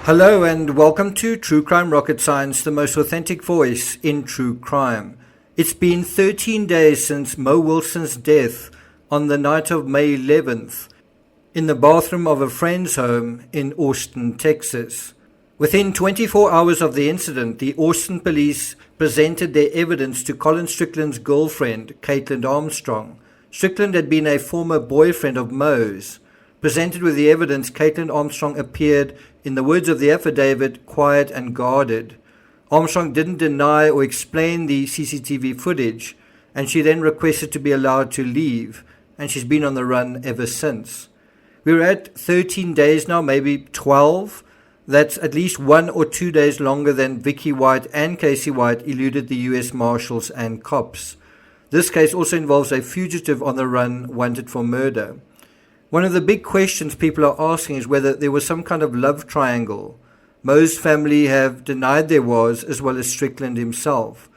Hello and welcome to True Crime Rocket Science, the most authentic voice in true crime. It's been 13 days since Mo Wilson's death on the night of May 11th in the bathroom of a friend's home in Austin, Texas. Within 24 hours of the incident, the Austin police presented their evidence to Colin Strickland's girlfriend, KAITLIN Armstrong. Strickland had been a former boyfriend of Mo's. Presented with the evidence, KAITLIN Armstrong appeared, in the words of the affidavit, quiet and guarded. Armstrong didn't deny or explain the CCTV footage, and she then requested to be allowed to leave, and she's been on the run ever since. We're at 13 days now, maybe 12. That's at least 1 or 2 days longer than Vicky White and Casey White eluded the U.S. Marshals and cops. This case also involves a fugitive on the run wanted for murder. One of the big questions people are asking is whether there was some kind of love triangle. Mo's family have denied there was, as well as Strickland himself.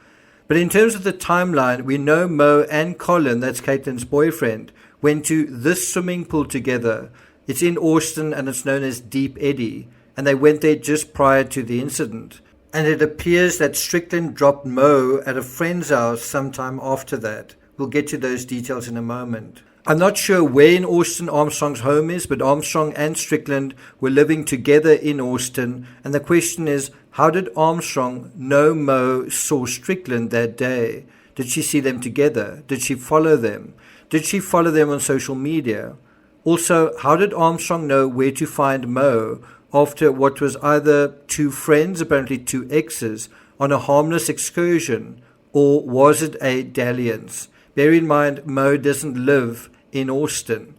But in terms of the timeline, we know Mo and Colin, that's KAITLIN's boyfriend, went to this swimming pool together. It's in Austin and it's known as Deep Eddy, and they went there just prior to the incident. And it appears that Strickland dropped Mo at a friend's house sometime after that. We'll get to those details in a moment. I'm not sure where in Austin Armstrong's home is, but Armstrong and Strickland were living together in Austin, and the question is, how did Armstrong know Mo saw Strickland that day? Did she see them together? Did she follow them? Did she follow them on social media? Also, how did Armstrong know where to find Mo after what was either two friends, apparently two exes, on a harmless excursion, or was it a dalliance? Bear in mind, Mo doesn't live in Austin,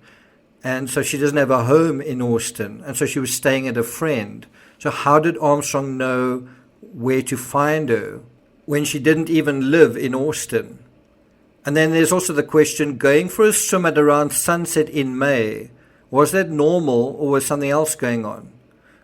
and so she doesn't have a home in Austin, and so she was staying at a friend. So how did Armstrong know where to find her when she didn't even live in Austin? And then there's also the question, going for a swim at around sunset in May, was that normal or was something else going on?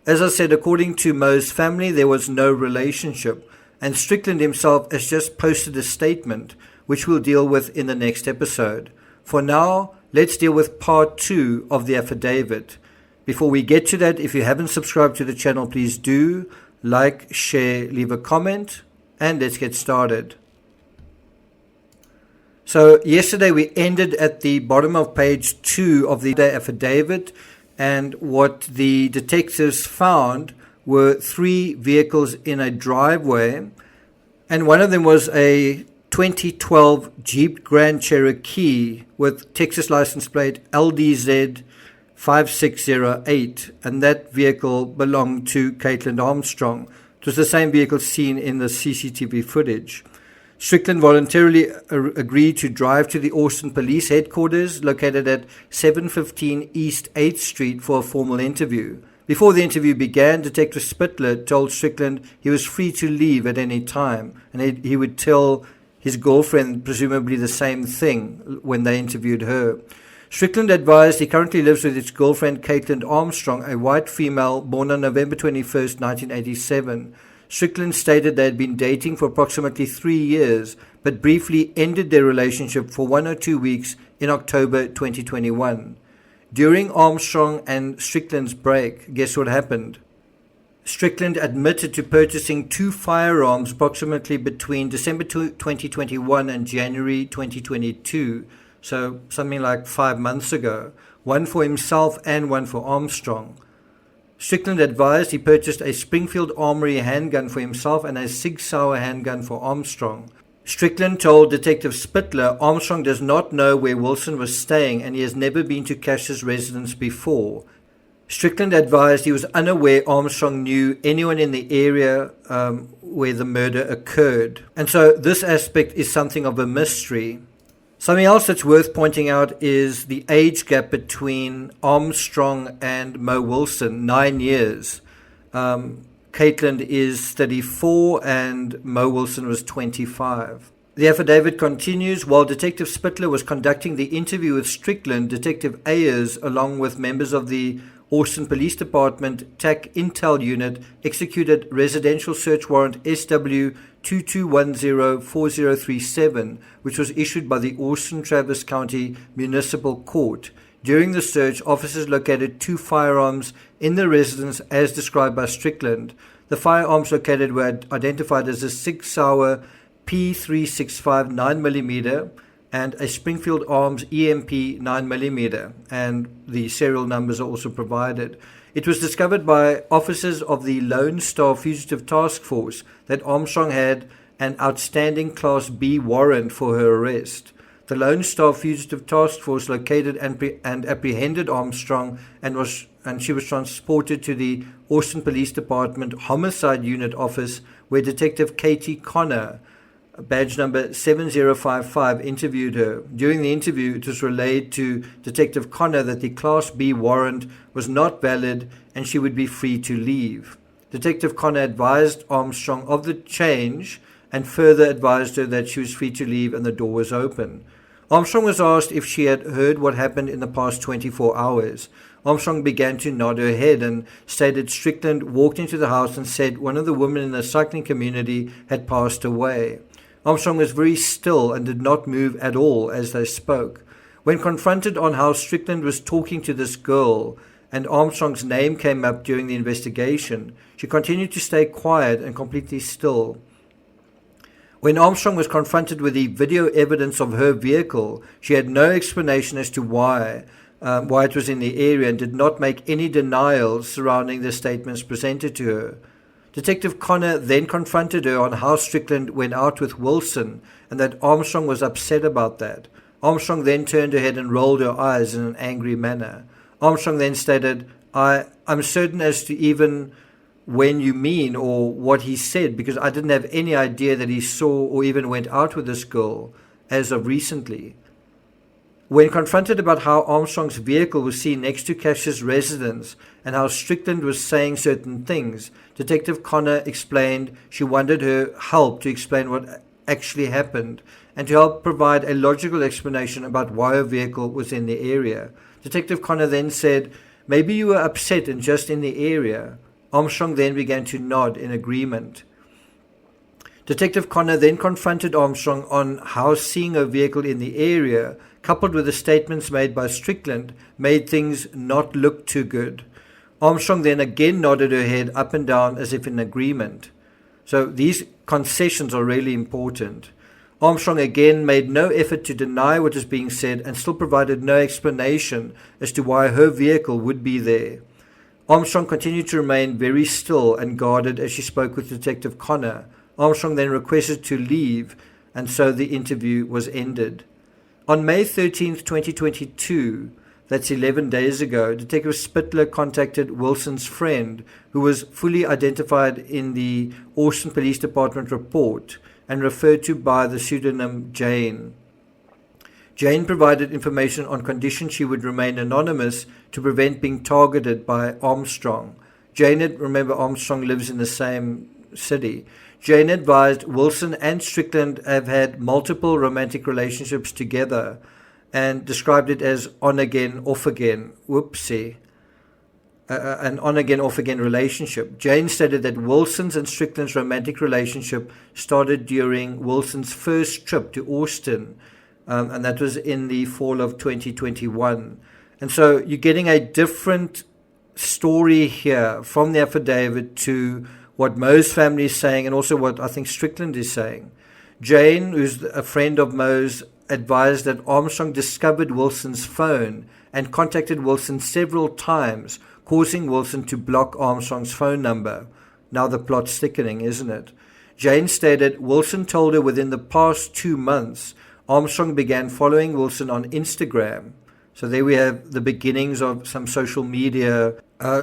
As I said, according to Mo's family, there was no relationship, and Strickland himself has just posted a statement which we'll deal with in the next episode. For now, let's deal with part 2 of the affidavit. Before we get to that, if you haven't subscribed to the channel, please do like, share, leave a comment, and let's get started. So yesterday we ended at the bottom of page 2 of the affidavit, and what the detectives found were 3 vehicles in a driveway, and one of them was a 2012 Jeep Grand Cherokee with Texas license plate LDZ 5608, and that vehicle belonged to KAITLIN Armstrong. It was the same vehicle seen in the CCTV footage. Strickland voluntarily agreed to drive to the Austin Police Headquarters located at 715 East 8th Street for a formal interview. Before the interview began, Detective Spittler told Strickland he was free to leave at any time, and he would tell his girlfriend presumably the same thing when they interviewed her. Strickland advised he currently lives with his girlfriend KAITLIN Armstrong, a white female born on November 21st, 1987. Strickland stated they had been dating for approximately 3 years, but briefly ended their relationship for 1 or 2 weeks in October 2021. During Armstrong and Strickland's break, guess what happened? Strickland admitted to purchasing 2 firearms approximately between December 2021 and January 2022, so something like 5 months ago, one for himself and one for Armstrong. Strickland advised he purchased a Springfield Armory handgun for himself and a Sig Sauer handgun for Armstrong. Strickland told Detective Spittler Armstrong does not know where Wilson was staying and he has never been to Cash's residence before. Strickland advised he was unaware Armstrong knew anyone in the area where the murder occurred. And so this aspect is something of a mystery. Something else that's worth pointing out is the age gap between Armstrong and Mo Wilson, 9 years. KAITLIN is 34 and Mo Wilson was 25. The affidavit continues, while Detective Spittler was conducting the interview with Strickland, Detective Ayers, along with members of the Austin Police Department TAC Intel Unit, executed residential search warrant SW 22104037, which was issued by the Austin Travis County Municipal Court. During the search, officers located 2 firearms in the residence as described by Strickland. The firearms located were identified as a Sig Sauer P365 9mm and a Springfield Arms EMP 9mm, and the serial numbers are also provided. It was discovered by officers of the Lone Star Fugitive Task Force that Armstrong had an outstanding Class B warrant for her arrest. The Lone Star Fugitive Task Force located and apprehended Armstrong, and she was transported to the Austin Police Department Homicide Unit office, where Detective Katie Connor, badge number 7055, interviewed her. During the interview, it was relayed to Detective Connor that the Class B warrant was not valid and she would be free to leave. Detective Connor advised Armstrong of the change and further advised her that she was free to leave and the door was open. Armstrong was asked if she had heard what happened in the past 24 hours. Armstrong began to nod her head and stated Strickland walked into the house and said one of the women in the cycling community had passed away. Armstrong was very still and did not move at all as they spoke. When confronted on how Strickland was talking to this girl and Armstrong's name came up during the investigation, she continued to stay quiet and completely still. When Armstrong was confronted with the video evidence of her vehicle, she had no explanation as to why it was in the area and did not make any denials surrounding the statements presented to her. Detective Connor then confronted her on how Strickland went out with Wilson and that Armstrong was upset about that. Armstrong then turned her head and rolled her eyes in an angry manner. Armstrong then stated, I'm certain as to even when you mean or what he said, because I didn't have any idea that he saw or even went out with this girl as of recently. When confronted about how Armstrong's vehicle was seen next to Cash's residence and how Strickland was saying certain things, Detective Connor explained she wanted her help to explain what actually happened and to help provide a logical explanation about why her vehicle was in the area. Detective Connor then said, maybe you were upset and just in the area. Armstrong then began to nod in agreement. Detective Connor then confronted Armstrong on how seeing her vehicle in the area, coupled with the statements made by Strickland, made things not look too good. Armstrong then again nodded her head up and down as if in agreement. So these concessions are really important. Armstrong again made no effort to deny what is being said and still provided no explanation as to why her vehicle would be there. Armstrong continued to remain very still and guarded as she spoke with Detective Connor. Armstrong then requested to leave, and so the interview was ended. On May 13, 2022, that's 11 days ago, Detective Spittler contacted Wilson's friend, who was fully identified in the Austin Police Department report and referred to by the pseudonym Jane. Jane provided information on condition she would remain anonymous to prevent being targeted by Armstrong. Jane, remember Armstrong lives in the same city. Jane advised Wilson and Strickland have had multiple romantic relationships together and described it as on-again, off-again. Whoopsie. An on-again, off-again relationship. Jane stated that Wilson's and Strickland's romantic relationship started during Wilson's first trip to Austin, and that was in the fall of 2021. And so you're getting a different story here from the affidavit to what Mo's family is saying and also what I think Strickland is saying. Jane, who's a friend of Mo's, advised that Armstrong discovered Wilson's phone and contacted Wilson several times, causing Wilson to block Armstrong's phone number. Now the plot's thickening, isn't it? Jane stated Wilson told her within the past 2 months Armstrong began following Wilson on Instagram. So there we have the beginnings of some social media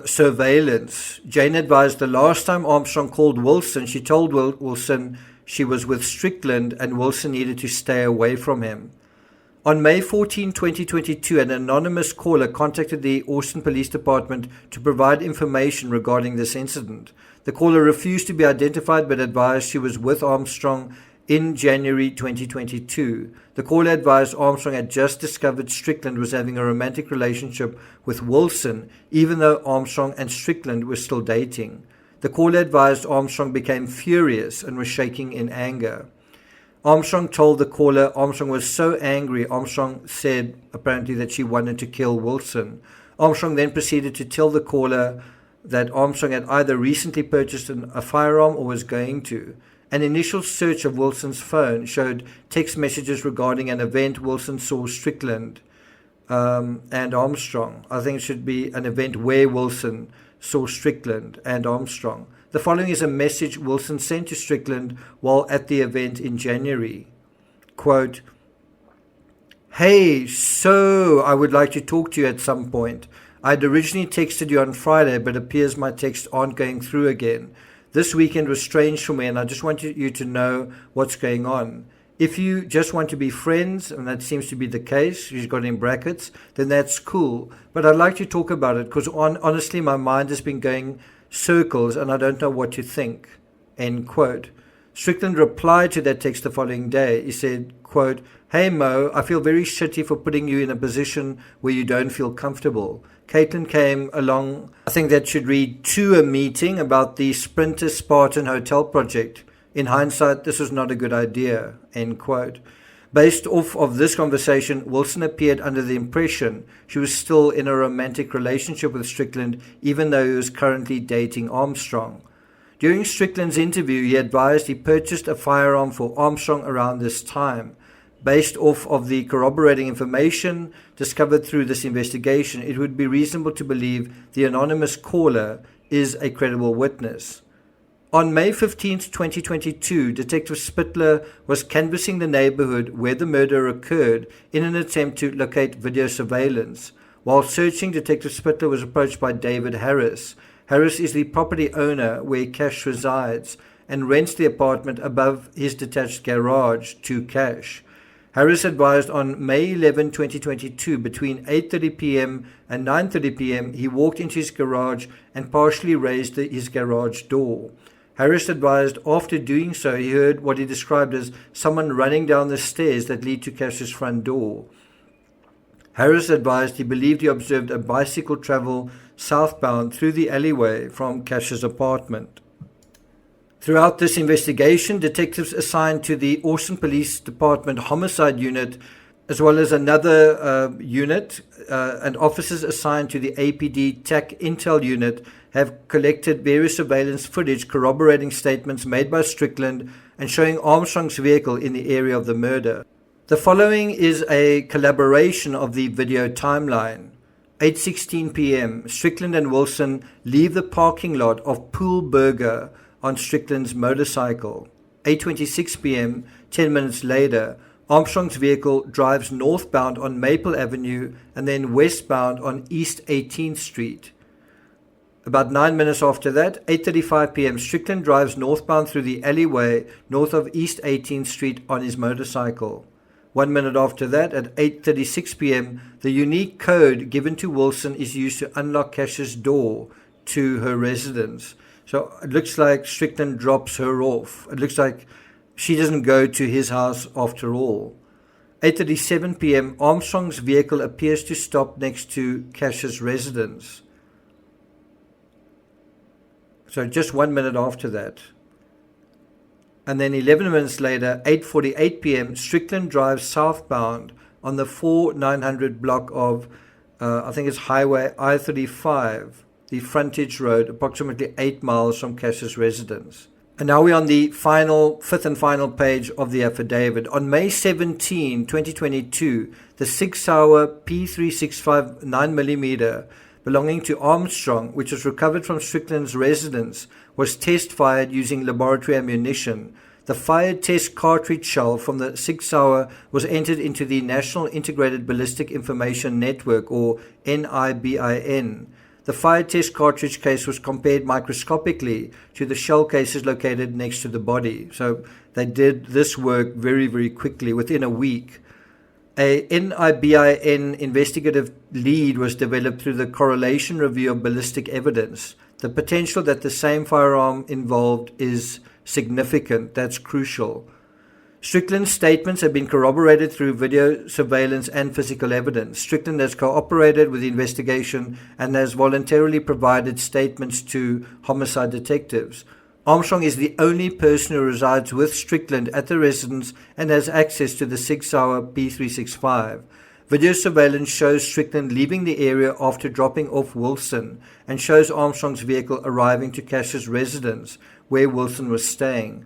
surveillance. Jane advised the last time Armstrong called Wilson, she told Wilson she was with Strickland and Wilson needed to stay away from him. On May 14, 2022, an anonymous caller contacted the Austin Police Department to provide information regarding this incident. The caller refused to be identified but advised she was with Armstrong in January 2022. The caller advised Armstrong had just discovered Strickland was having a romantic relationship with Wilson, even though Armstrong and Strickland were still dating. The caller advised Armstrong became furious and was shaking in anger. Armstrong told the caller Armstrong was so angry. Armstrong said apparently that she wanted to kill Wilson. Armstrong then proceeded to tell the caller that Armstrong had either recently purchased a firearm or was going to. An initial search of Wilson's phone showed text messages regarding an event Wilson saw Strickland and Armstrong. I think it should be an event where Wilson saw Strickland and Armstrong. The following is a message Wilson sent to Strickland while at the event in January. Quote, "Hey, so I would like to talk to you at some point. I'd originally texted you on Friday, but appears my texts aren't going through again. This weekend was strange for me, and I just wanted you to know what's going on. If you just want to be friends," and that seems to be the case, she's got in brackets, "then that's cool. But I'd like to talk about it because honestly, my mind has been going circles and I don't know what to think." End quote. Strickland replied to that text the following day. He said, quote, "Hey Mo, I feel very shitty for putting you in a position where you don't feel comfortable. KAITLIN came along," I think that should read, "to a meeting about the Sprinter Spartan Hotel project. In hindsight, this was not a good idea." End quote. Based off of this conversation, Wilson appeared under the impression she was still in a romantic relationship with Strickland, even though he was currently dating Armstrong. During Strickland's interview, he advised he purchased a firearm for Armstrong around this time. Based off of the corroborating information discovered through this investigation, it would be reasonable to believe the anonymous caller is a credible witness. On May 15, 2022, Detective Spittler was canvassing the neighborhood where the murder occurred in an attempt to locate video surveillance. While searching, Detective Spittler was approached by David Harris. Harris is the property owner where Cash resides and rents the apartment above his detached garage to Cash. Harris advised on May 11, 2022, between 8:30 p.m. and 9:30 p.m., he walked into his garage and partially raised his garage door. Harris advised after doing so, he heard what he described as someone running down the stairs that lead to Cash's front door. Harris advised he believed he observed a bicycle travel southbound through the alleyway from Cash's apartment. Throughout this investigation, detectives assigned to the Austin Police Department Homicide Unit, as well as another unit, and officers assigned to the APD TAC Intel Unit have collected various surveillance footage corroborating statements made by Strickland and showing Armstrong's vehicle in the area of the murder. The following is a collaboration of the video timeline. 8:16 p.m., Strickland and Wilson leave the parking lot of Pool Burger on Strickland's motorcycle. 8:26 p.m., 10 minutes later, Armstrong's vehicle drives northbound on Maple Avenue and then westbound on East 18th Street. About 9 minutes after that, 8:35 p.m., Strickland drives northbound through the alleyway north of East 18th Street on his motorcycle. 1 minute after that, at 8:36 p.m., the unique code given to Wilson is used to unlock Cash's door to her residence. So it looks like Strickland drops her off. It looks like she doesn't go to his house after all. 8:37 p.m., Armstrong's vehicle appears to stop next to Cash's residence. So just 1 minute after that. And then 11 minutes later, 8:48 p.m., Strickland drives southbound on the 4900 block of, I think it's Highway I-35, the frontage road, approximately 8 miles from Cash's residence. And now we're on the fifth and final page of the affidavit. On May 17, 2022, the 6 Sauer P365 9mm belonging to Armstrong, which was recovered from Strickland's residence, was test fired using laboratory ammunition. The fired test cartridge shell from the 6 Sauer was entered into the National Integrated Ballistic Information Network, or NIBIN. The fired test cartridge case was compared microscopically to the shell cases located next to the body. So they did this work very, very quickly, within a week. A NIBIN investigative lead was developed through the correlation review of ballistic evidence. The potential that the same firearm involved is significant. That's crucial. Strickland's statements have been corroborated through video surveillance and physical evidence. Strickland has cooperated with the investigation and has voluntarily provided statements to homicide detectives. Armstrong is the only person who resides with Strickland at the residence and has access to the 6-hour P365. Video surveillance shows Strickland leaving the area after dropping off Wilson and shows Armstrong's vehicle arriving to Cash's residence, where Wilson was staying.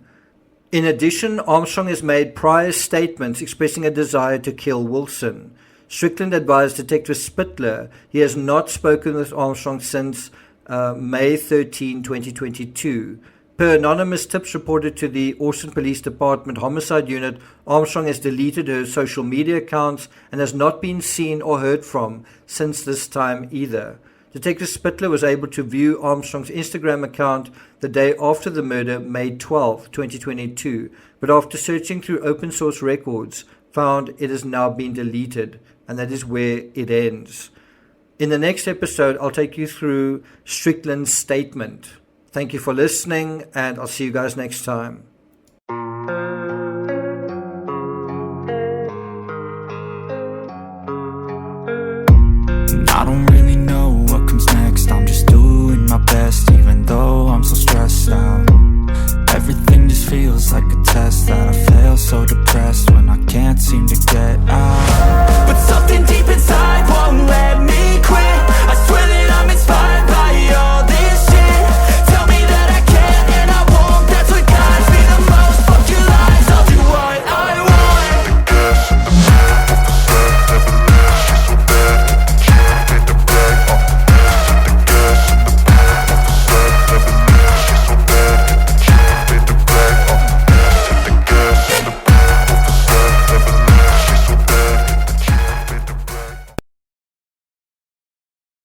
In addition, Armstrong has made prior statements expressing a desire to kill Wilson. Strickland advised Detective Spittler he has not spoken with Armstrong since May 13, 2022. Per anonymous tips reported to the Austin Police Department Homicide Unit, Armstrong has deleted her social media accounts and has not been seen or heard from since this time either. Detective Spittler was able to view Armstrong's Instagram account the day after the murder, May 12, 2022, but after searching through open source records, found it has now been deleted, and that is where it ends. In the next episode, I'll take you through Strickland's statement. Thank you for listening, and I'll see you guys next time.